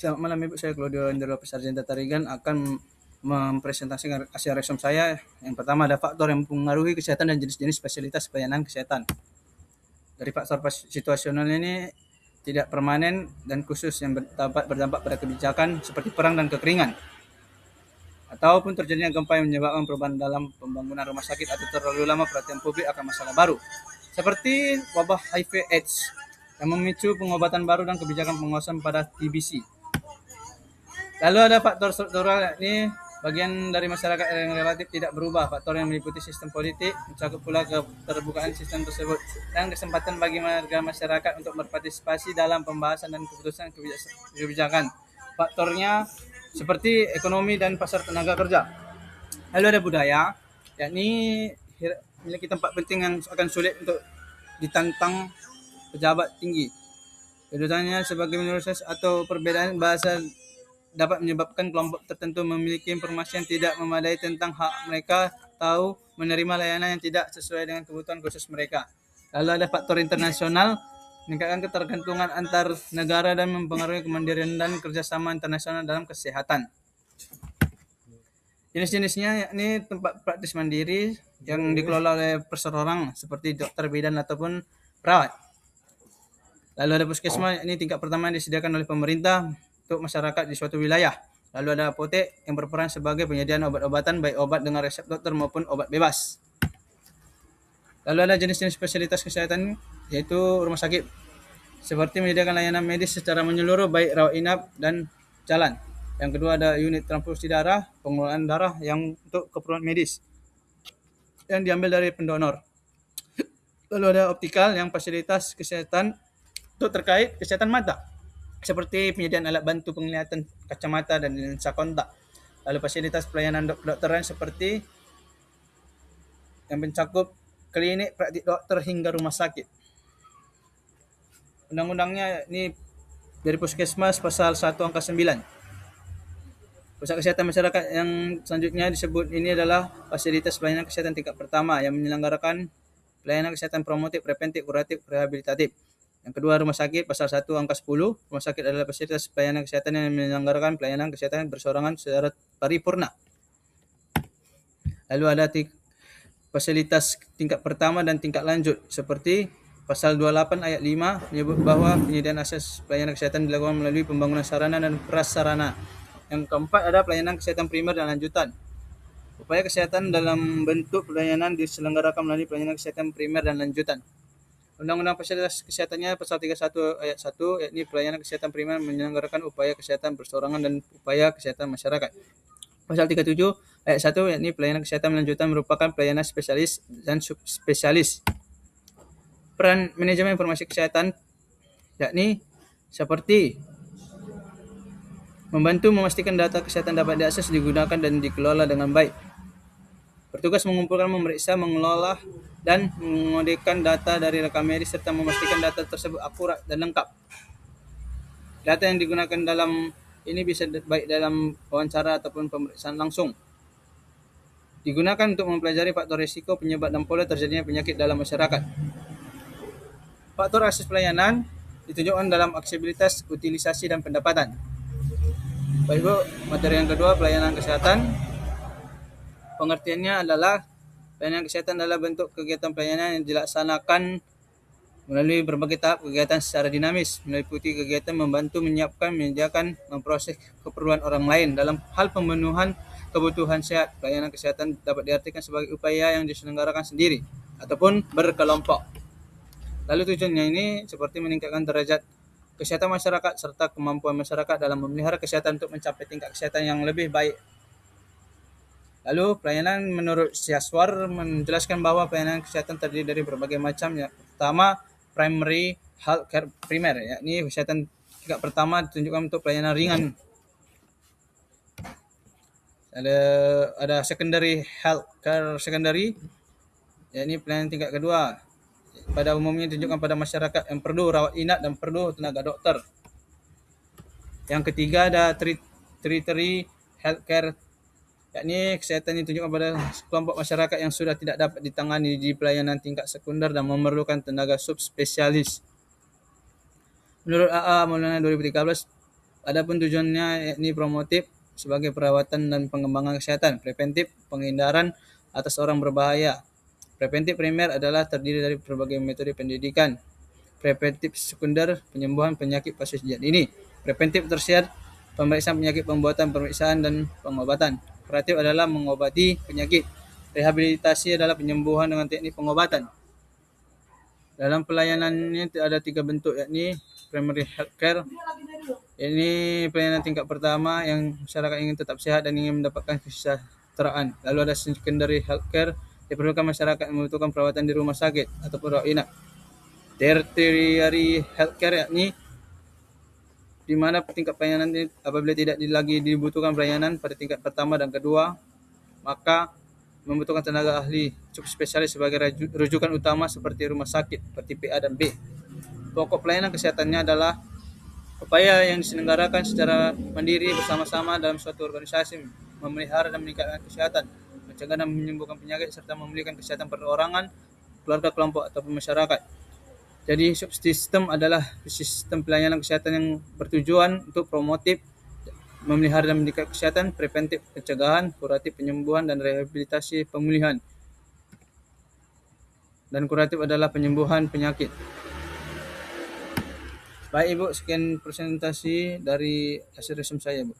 Selamat malam Ibu, saya Claudio Andro Sarjenta Tarigan akan mempresentasikan hasil resume saya. Yang pertama ada faktor yang mempengaruhi kesehatan dan jenis-jenis fasilitas pelayanan kesehatan. Dari faktor situasional ini tidak permanen dan khusus yang berdampak pada kebijakan seperti perang dan kekeringan. Ataupun terjadinya gempa yang menyebabkan perubahan dalam pembangunan rumah sakit atau terlalu lama perhatian publik akan masalah baru. Seperti wabah HIV/AIDS yang memicu pengobatan baru dan kebijakan pengawasan pada TBC. Lalu ada faktor struktural, yakni bagian dari masyarakat yang relatif tidak berubah. Faktor yang meliputi sistem politik, mencakup pula keterbukaan sistem tersebut, dan kesempatan bagi warga masyarakat untuk berpartisipasi dalam pembahasan dan keputusan kebijakan. Faktornya seperti ekonomi dan pasar tenaga kerja. Lalu ada budaya, yakni memiliki tempat penting yang akan sulit untuk ditantang pejabat tinggi. Kedudukannya sebagai minoritas atau perbedaan bahasa dapat menyebabkan kelompok tertentu memiliki informasi yang tidak memadai tentang hak mereka tahu menerima layanan yang tidak sesuai dengan kebutuhan khusus mereka. Lalu ada faktor internasional, meningkatkan ketergantungan antar negara dan mempengaruhi kemandirian dan kerjasama internasional dalam kesehatan. Jenis-jenisnya yakni tempat praktis mandiri yang dikelola oleh perserorangan seperti dokter bidan ataupun perawat. Lalu ada puskesmas, yakni tingkat pertama yang disediakan oleh pemerintah untuk masyarakat di suatu wilayah. Lalu ada apotek yang berperan sebagai penyediaan obat-obatan, baik obat dengan resep dokter maupun obat bebas. Lalu ada jenis-jenis fasilitas kesehatan, yaitu rumah sakit, seperti menyediakan layanan medis secara menyeluruh, baik rawat inap dan jalan. Yang kedua ada unit transfusi darah, pengelolaan darah yang untuk keperluan medis yang diambil dari pendonor. Lalu ada optikal yang fasilitas kesehatan untuk terkait kesehatan mata, seperti penyediaan alat bantu penglihatan, kacamata dan lensa kontak. Lalu fasilitas pelayanan kedokteran seperti yang mencakup klinik, praktik dokter hingga rumah sakit. Undang-undangnya ini dari Puskesmas pasal 1 angka 9. Pusat kesehatan masyarakat yang selanjutnya disebut ini adalah fasilitas pelayanan kesehatan tingkat pertama yang menyelenggarakan pelayanan kesehatan promotif, preventif, kuratif, rehabilitatif. Yang kedua, rumah sakit pasal 1 angka 10. Rumah sakit adalah fasilitas pelayanan kesehatan yang menyelenggarakan pelayanan kesehatan bersorangan secara paripurna. Lalu ada fasilitas tingkat pertama dan tingkat lanjut, seperti pasal 28 ayat 5 menyebut bahwa penyediaan akses pelayanan kesehatan dilakukan melalui pembangunan sarana dan prasarana. Yang keempat ada pelayanan kesehatan primer dan lanjutan. Upaya kesehatan dalam bentuk pelayanan diselenggarakan melalui pelayanan kesehatan primer dan lanjutan. Undang-Undang Fasilitas Kesehatannya pasal 31 ayat 1, yakni pelayanan kesehatan primer menyelenggarakan upaya kesehatan bersorangan dan upaya kesehatan masyarakat. Pasal 37 ayat 1, yakni pelayanan kesehatan lanjutan merupakan pelayanan spesialis dan subspesialis. Peran manajemen informasi kesehatan yakni seperti membantu memastikan data kesehatan dapat diakses, digunakan dan dikelola dengan baik. Bertugas mengumpulkan, memeriksa, mengelola, dan mengodekan data dari rekam medis serta memastikan data tersebut akurat dan lengkap. Data yang digunakan dalam ini bisa baik dalam wawancara ataupun pemeriksaan langsung. Digunakan untuk mempelajari faktor risiko, penyebab dan pola terjadinya penyakit dalam masyarakat. Faktor akses pelayanan ditunjukkan dalam aksesibilitas, utilisasi, dan pendapatan. Baik Bu, materi yang kedua pelayanan kesehatan. Pengertiannya adalah pelayanan kesehatan adalah bentuk kegiatan pelayanan yang dilaksanakan melalui berbagai tahap kegiatan secara dinamis, meliputi kegiatan membantu, menyiapkan, menyediakan, memproses keperluan orang lain dalam hal pemenuhan kebutuhan sehat. Pelayanan kesehatan dapat diartikan sebagai upaya yang diselenggarakan sendiri ataupun berkelompok. Lalu tujuannya ini seperti meningkatkan derajat kesehatan masyarakat serta kemampuan masyarakat dalam memelihara kesehatan untuk mencapai tingkat kesehatan yang lebih baik. Lalu pelayanan menurut Syaswar menjelaskan bahwa pelayanan kesehatan terdiri dari berbagai macam. Yang pertama, primary health care primer, yakni kesehatan tingkat pertama ditunjukkan untuk pelayanan ringan. Ada secondary health care secondary, yakni pelayanan tingkat kedua. Pada umumnya ditunjukkan pada masyarakat yang perlu rawat inap dan perlu tenaga dokter. Yang ketiga ada tertiary healthcare, yakni kesehatan yang ditunjukkan pada kelompok masyarakat yang sudah tidak dapat ditangani di pelayanan tingkat sekunder dan memerlukan tenaga subspesialis. Menurut AA Maulana 2013, Adapun tujuannya yakni promotif sebagai perawatan dan pengembangan kesehatan, preventif penghindaran atas orang berbahaya. Preventif primer adalah terdiri dari berbagai metode pendidikan. Preventif sekunder penyembuhan penyakit fase dini. Preventif tersier pemeriksaan penyakit, pembuatan pemeriksaan dan pengobatan. Kuratif adalah mengobati penyakit. Rehabilitasi adalah penyembuhan dengan teknik pengobatan. Dalam pelayanannya ada 3 bentuk, yakni primary health care. Ini pelayanan tingkat pertama yang masyarakat ingin tetap sehat dan ingin mendapatkan kesejahteraan. Lalu ada secondary health care, diperlukan masyarakat yang membutuhkan perawatan di rumah sakit atau rawat inap. Tertiary health care yakni di mana tingkat pelayanan ini apabila tidak lagi dibutuhkan pelayanan pada tingkat pertama dan kedua, maka membutuhkan tenaga ahli cukup spesialis sebagai rujukan utama seperti rumah sakit seperti PA dan B. Pokok pelayanan kesehatannya adalah upaya yang diselenggarakan secara mandiri bersama-sama dalam suatu organisasi, memelihara dan meningkatkan kesehatan, mencegah dan menyembuhkan penyakit, serta memulihkan kesehatan perorangan, keluarga, kelompok, atau masyarakat. Jadi subsistem adalah sistem pelayanan kesehatan yang bertujuan untuk promotif, memelihara dan meningkatkan kesehatan, preventif pencegahan, kuratif penyembuhan, dan rehabilitasi pemulihan. Dan kuratif adalah penyembuhan penyakit. Baik Ibu, sekian presentasi dari hasil resume saya Bu.